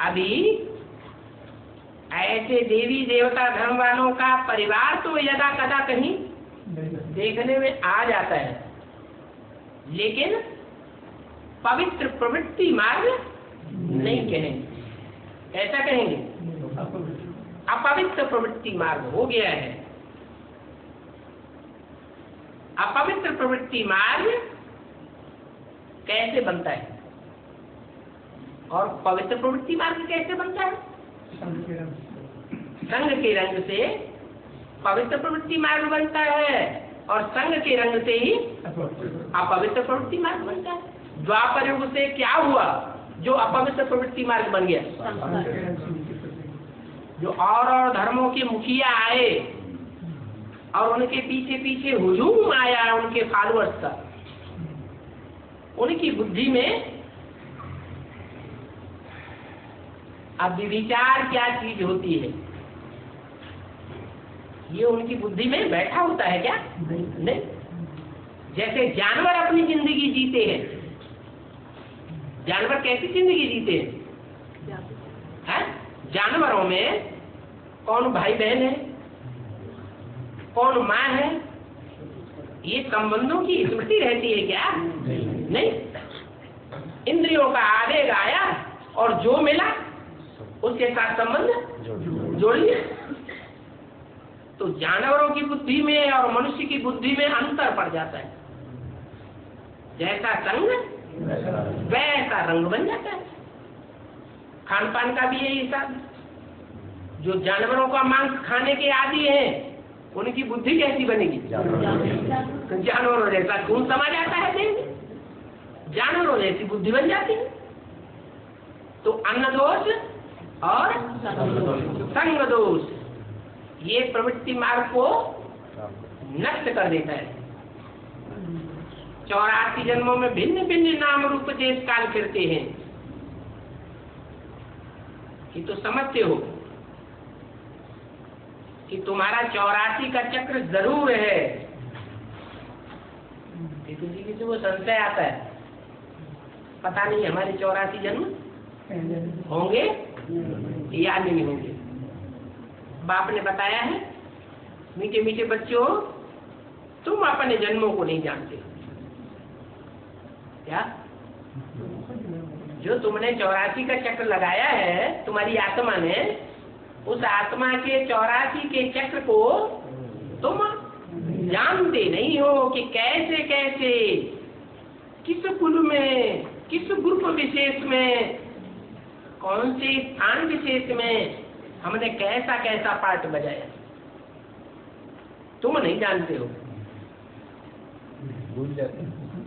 अभी ऐसे देवी देवता धर्म वालों का परिवार तो यदा कदा कहीं देखने में आ जाता है, लेकिन पवित्र प्रवृत्ति मार्ग नहीं कहेंगे। ऐसा कहेंगे अपवित्र प्रवृत्ति मार्ग हो गया है। अपवित्र प्रवृत्ति मार्ग कैसे बनता है और पवित्र प्रवृत्ति मार्ग कैसे बनता है? संघ के रंग से पवित्र प्रवृत्ति मार्ग बनता है और संघ के रंग से ही अपवित्र प्रवृत्ति मार्ग बनता है। द्वापर युग से क्या हुआ जो अपवित्र प्रवृत्ति मार्ग बन गया? जो और धर्मों के मुखिया आए और उनके पीछे पीछे हुजूम आया उनके फॉलोअर्स का, उनकी बुद्धि में अब विचार क्या चीज होती है ये उनकी बुद्धि में बैठा होता है क्या? नहीं। जैसे जानवर अपनी जिंदगी जीते हैं, जानवर कैसी जिंदगी जीते हैं? जानवरों में कौन भाई बहन है, कौन माँ है, ये संबंधों की स्मृति रहती है क्या? नहीं। इंद्रियों का आवेग आया और जो मिला उसके साथ संबंध जोड़ लिया। तो जानवरों की बुद्धि में और मनुष्य की बुद्धि में अंतर पड़ जाता है। जैसा संग वैसा रंग बन जाता है। खान पान का भी यही हिसाब है। जो जानवरों का मांस खाने के आदी हैं उनकी बुद्धि कैसी बनेगी? जानवरों जैसा खून समा जाता है देह में, जानवरों जैसी बुद्धि बन जाती है। तो अन्न दोष और संग दोष ये प्रवृत्ति मार्ग को नष्ट कर देता है। 84 जन्मों में भिन्न भिन्न नाम रूप देश काल फिरते हैं, कि तो समझते हो कि तुम्हारा 84 का चक्र जरूर है। किसी को संशय आता है, पता नहीं हमारे 84 जन्म होंगे या नहीं होंगे। बाप ने बताया है, मीठे मीठे बच्चों, तुम अपने जन्मों को नहीं जानते। क्या? जो तुमने 84 का चक्र लगाया है तुम्हारी आत्मा ने, उस आत्मा के 84 के चक्र को तुम जानते नहीं हो कि कैसे कैसे, किस कुल में, किस ग्रुप विशेष में, कौन से स्थान विशेष में हमने कैसा कैसा पार्ट बजाया, तुम नहीं जानते हो। भूल जाते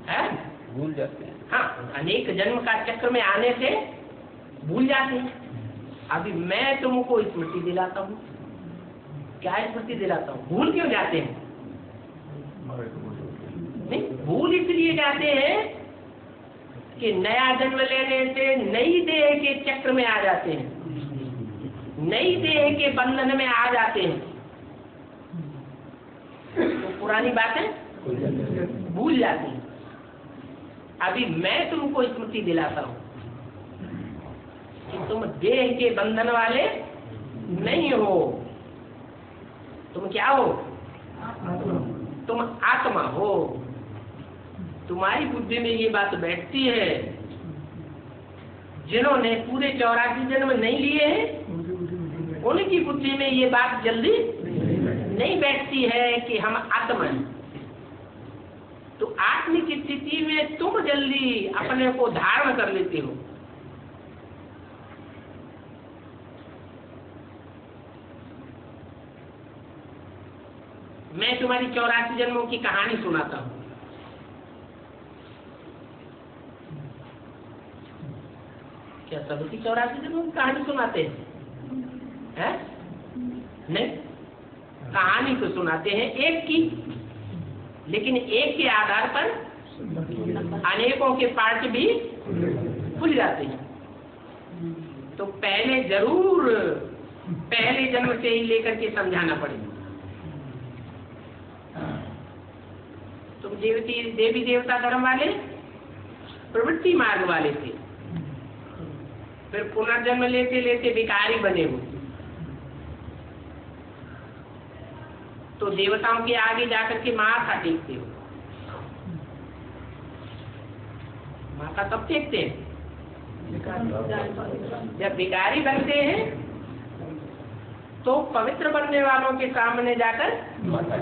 हैं, भूल जाते हैं। हाँ, अनेक जन्म का चक्र में आने से भूल जाते हैं। अभी मैं तुमको स्मृति दिलाता हूँ। क्या स्मृति दिलाता हूँ? भूल क्यों जाते हैं? नहीं, भूल इसलिए जाते हैं कि नया जन्म लेने से नई देह के चक्र में आ जाते हैं, नई देह के बंधन में आ जाते हैं, तो पुरानी बातें भूल जाती हैं। अभी मैं तुमको स्मृति दिलाता हूँ कि तुम देह के बंधन वाले नहीं हो। तुम क्या हो? तुम आत्मा हो। तुम्हारी बुद्धि में ये बात बैठती है। जिन्होंने पूरे 84 जन्म नहीं लिए हैं, उनकी बुद्धि में ये बात जल्दी नहीं बैठती है कि हम आत्मा हैं। तो आत्मिक स्थिति में तुम जल्दी अपने को धारण कर लेते हो। मैं तुम्हारी 84 जन्मों की कहानी सुनाता हूँ। क्या सबकी 84 जन्मों की कहानी सुनाते हैं? नहीं, कहानी तो सुनाते हैं एक की, लेकिन एक के आधार पर अनेकों के पार्ट भी खुल जाते हैं। तो पहले जरूर पहले जन्म से ही लेकर के समझाना पड़ेगा। तुम देवी देवता धर्म वाले, प्रवृत्ति मार्ग वाले थे, फिर पुनर्जन्म लेते लेते भिखारी बने हो, तो देवताओं के आगे जाकर के माथा टेकते हो। माथा कब टेकते हैं? जब भिखारी बनते हैं तो पवित्र बनने वालों के सामने जाकर माथा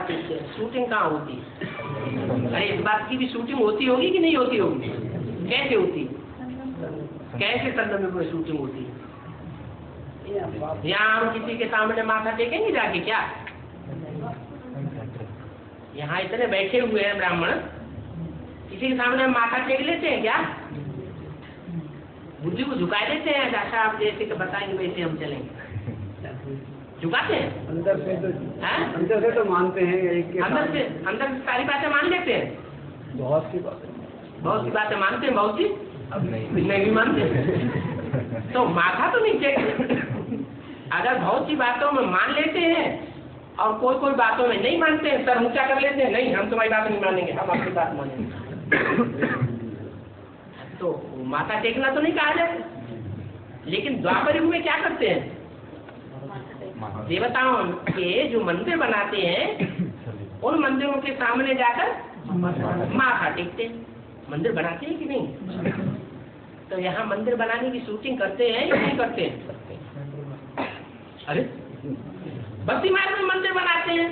टेकते हैं। शूटिंग कहाँ होती है? अरे इस बात की भी शूटिंग होती होगी कि नहीं होती होगी? कैसे होती? कैसे संदर्भ में शूटिंग होती है? यहाँ हम किसी के सामने माथा टेकेंगे जाके क्या? यहाँ इतने बैठे हुए हैं ब्राह्मण, किसी के सामने हम माथा टेक लेते हैं क्या? बुद्धि को झुका देते हैं, जैसा आप जैसे कि बताएंगे वैसे हम चलेंगे। झुकाते हैं अंदर से तो मानते हैं, अंदर से सारी बातें मान लेते हैं। बहुत सी बातें मानते हैं, बहुत सी अब नहीं मानते। तो माथा तो नहीं टेकते। अगर बहुत सी बातों में मान लेते हैं और कोई बातों में नहीं मानते हैं, सर ऊंचा कर लेते हैं, नहीं हम तुम्हारी बात नहीं मानेंगे, हम आपकी बात मानेंगे। तो माथा टेकना तो नहीं कहा जाता। लेकिन द्वापर युग में क्या करते हैं? देवताओं के जो मंदिर बनाते हैं, उन मंदिरों के सामने जाकर माथा टेकते हैं। मंदिर बनाते हैं कि नहीं? तो यहाँ मंदिर बनाने की शूटिंग करते हैं या नहीं करते हैं? अरे भक्ति मार्ग में मंदिर बनाते हैं,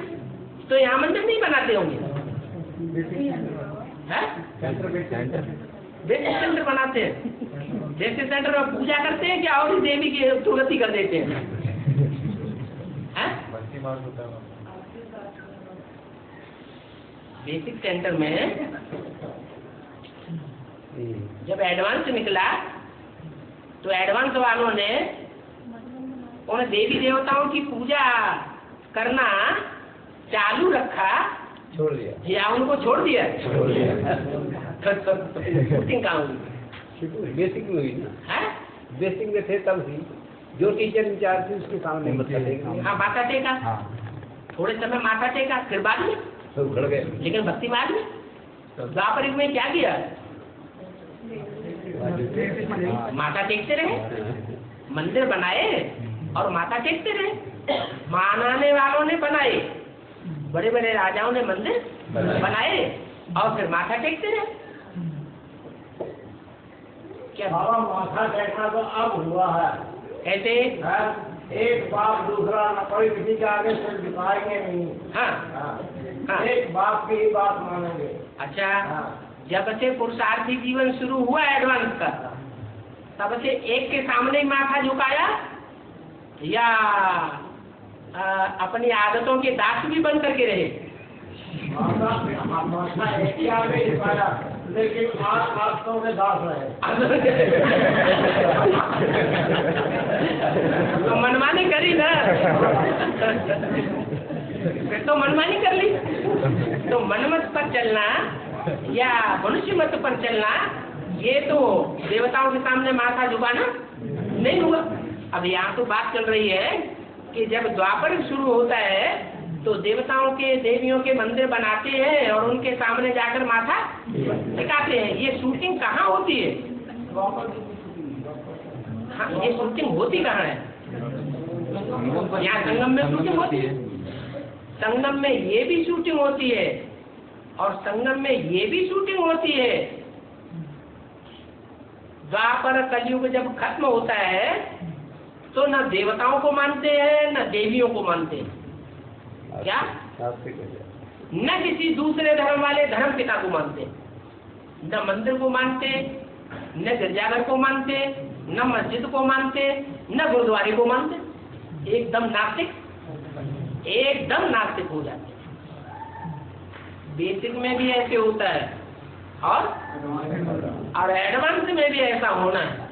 तो यहाँ मंदिर नहीं बनाते होंगे? बेसिक सेंटर बनाते हैं। बेसिक सेंटर में पूजा करते हैं क्या और देवी की दुर्गति कर देते हैं? बेसिक सेंटर में जब एडवांस निकला तो एडवांस वालों ने उन देवी देवताओं की पूजा करना चालू रखा, छोड़ दिया या उनको छोड़ दिया? शूटिंग कहाँ हुई? बेसिक में हुई ना, बेसिक में थे तब ही जो टीचर इंचार्ज थी उसके सामने मत्था टेका। हाँ, माथा टेका। थोड़े समय माथा टेका, फिर बाद में सब उखड़ गए। लेकिन भक्ति मार्ग में द्वापर युग में क्या किया? माथा टेकते रहे, मंदिर बनाए और माथा टेकते रहे। मानाने वालों ने बनाए, बड़े बड़े राजाओं ने मंदिर बनाए और फिर माथा टेकते रहे। क्या बाबा माथा टेकना तो अब हुआ है। कैसे? एक बाप दूसरा न कोई किसी के आगे से दिखाएंगे नहीं। हाँ, हाँ। एक बाप की ही बात मानेंगे। अच्छा, जब से पुरुषार्थी जीवन शुरू हुआ एडवांस का, तब से एक के सामने ही माथा झुकाया या अपनी आदतों के दास भी बन करके रहे? माथा एक ही आगे झुकाया, लेकिन आदतों के दास रहे। तो मनमानी करी ना, फिर तो मनमानी कर ली। तो मनमत पर चलना या मनुष्य मत पर चलना, ये तो देवताओं के सामने माथा झुकाना नहीं हुआ। अब यहाँ तो बात चल रही है कि जब द्वापर शुरू होता है तो देवताओं के देवियों के मंदिर बनाते हैं और उनके सामने जाकर माथा टिकाते हैं। ये शूटिंग कहाँ होती है? हाँ, ये शूटिंग होती कहाँ है? यहाँ संगम में शूटिंग होती है। संगम में ये भी शूटिंग होती है और संगम में ये भी शूटिंग होती है। द्वापर कलयुग जब खत्म होता है तो न देवताओं को मानते हैं न देवियों को मानते हैं। क्या? न किसी दूसरे धर्म वाले धर्म पिता को मानते, न मंदिर को मानते, न गिरजाघर को मानते, न मस्जिद को मानते, न गुरुद्वारे को मानते। एकदम नास्तिक, एकदम नास्तिक हो जाते। बेसिक में भी ऐसे होता है और एडवांस में भी ऐसा होना है।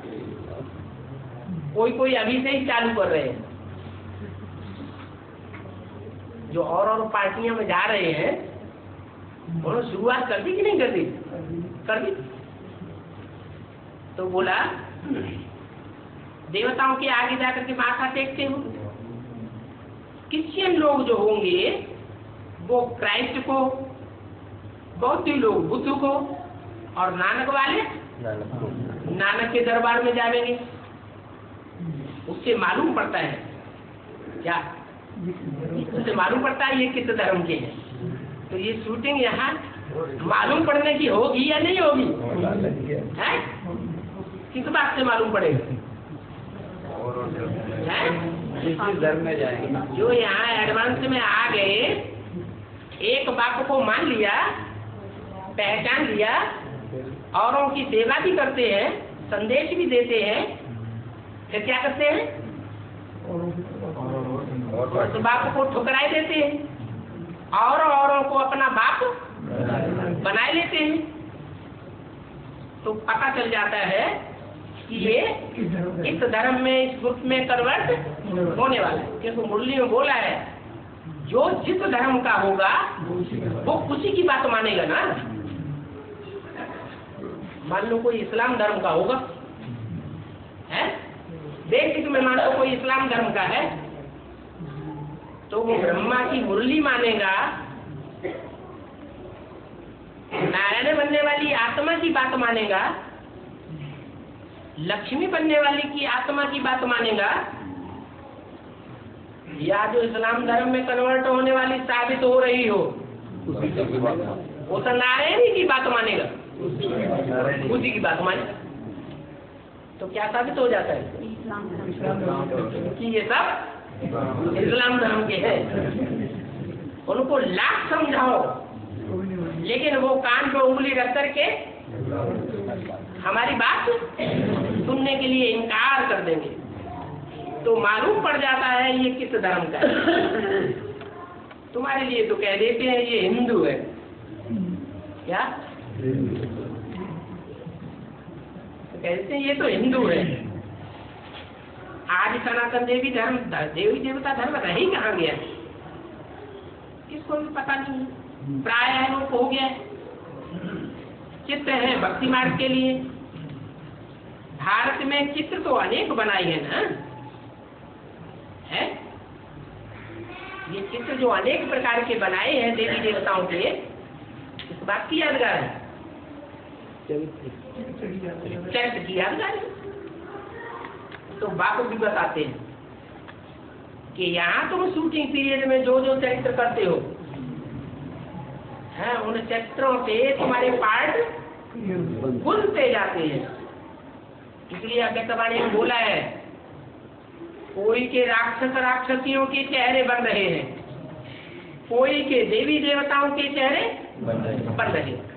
कोई अभी से ही चालू कर रहे हैं, जो और पार्टियां में जा रहे हैं, उन्होंने शुरुआत कर दी कि नहीं कर दी? कर दी। तो बोला देवताओं के आगे जाकर के माथा टेकते हो। क्रिश्चियन लोग जो होंगे वो क्राइस्ट को, बौद्ध लोग बुद्ध को, और नानक वाले नानक के दरबार में जाएंगे। उससे मालूम पड़ता है क्या? उससे मालूम पड़ता है ये किस धर्म के हैं। तो ये शूटिंग यहाँ मालूम पड़ने की होगी या नहीं होगी? है? किस बात से मालूम पड़ेगा? धर्म में जाएंगे जो यहाँ एडवांस में आ गए, एक बात को मान लिया, पहचान लिया, औरों की सेवा भी करते हैं, संदेश भी देते हैं, फिर क्या करते हैं? उस बाप को ठुकराए देते हैं और औरों को अपना बाप बनाए लेते हैं। तो पता चल जाता है कि ये इस धर्म में, इस ग्रुप में कन्वर्ट होने वाला है। क्योंकि मुरली में बोला है जो जिस धर्म का होगा वो उसी की बात मानेगा ना। मान लो कोई इस्लाम धर्म का होगा, है? बेसिक में मान लो कोई इस्लाम धर्म का है, तो वो ब्रह्मा की मुरली मानेगा, नारायण बनने वाली आत्मा की बात मानेगा, लक्ष्मी बनने वाली की आत्मा की बात मानेगा, या जो इस्लाम धर्म में कन्वर्ट होने वाली साबित हो रही हो वो तो नारायणी की बात मानेगा, उसी की बात मानेगा। तो क्या साबित हो जाता है कि ये सब इस्लाम धर्म के हैं। उनको लाख समझाओ लेकिन वो कान पे उंगली रख करके हमारी बात सुनने के लिए इनकार कर देंगे। तो मालूम पड़ जाता है ये किस धर्म का है। तुम्हारे लिए तो कह देते हैं ये हिंदू है, क्या तो कहते हैं ये तो हिंदू है। आज सनातन देवी देवता धर्म रह ही कहाँ गया, किसको भी पता नहीं, प्राय लोग हो गया। चित्र है भक्ति मार्ग के लिए। भारत में चित्र तो अनेक बनाए हैं ना, है ये चित्र जो अनेक प्रकार के बनाए हैं देवी देवताओं के, इस बात की यादगार है, चरित्र की यादगार है। तो बाप भी बताते हैं कि यहाँ तुम शूटिंग पीरियड में जो जो चरित्र करते हो, हैं उन चरित्रों से तुम्हारे पार्ट खुलते जाते हैं। इसलिए अज्ञातवाणी में बोला है, कोई के राक्षस राक्षसियों के चेहरे बन रहे हैं, कोई के देवी देवताओं के चेहरे बन रहे हैं।